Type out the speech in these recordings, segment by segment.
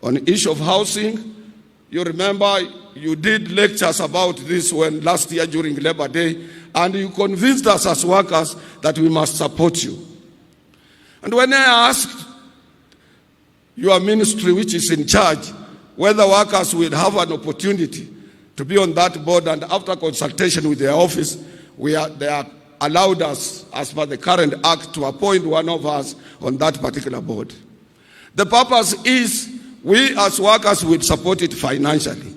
On the issue of housing, you remember you did lectures about this when last year during Labor Day, and you convinced us as workers that we must support you. And when I asked your ministry, which is in charge, whether workers will have an opportunity to be on that board, and after consultation with their office, they are allowed us, as per the current act, to appoint one of us on that particular board. The purpose is we as workers will support it financially.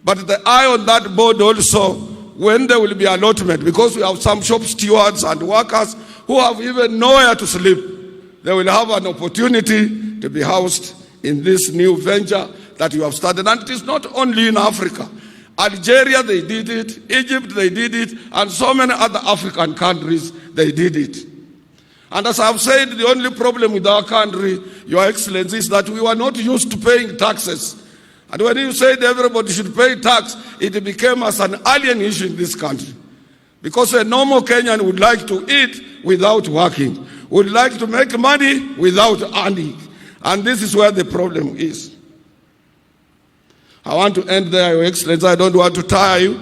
But the eye on that board also, when there will be allotment, because we have some shop stewards and workers who have even nowhere to sleep, they will have an opportunity to be housed in this new venture that you have started. And it is not only in Africa. Algeria, they did it. Egypt, they did it. And so many other African countries, they did it. And as I've said, the only problem with our country, Your Excellency, is that we were not used to paying taxes. And when you said everybody should pay tax, it became as an alien issue in this country. Because a normal Kenyan would like to eat without working, would like to make money without earning. And this is where the problem is. I want to end there, Your Excellency. I don't want to tire you.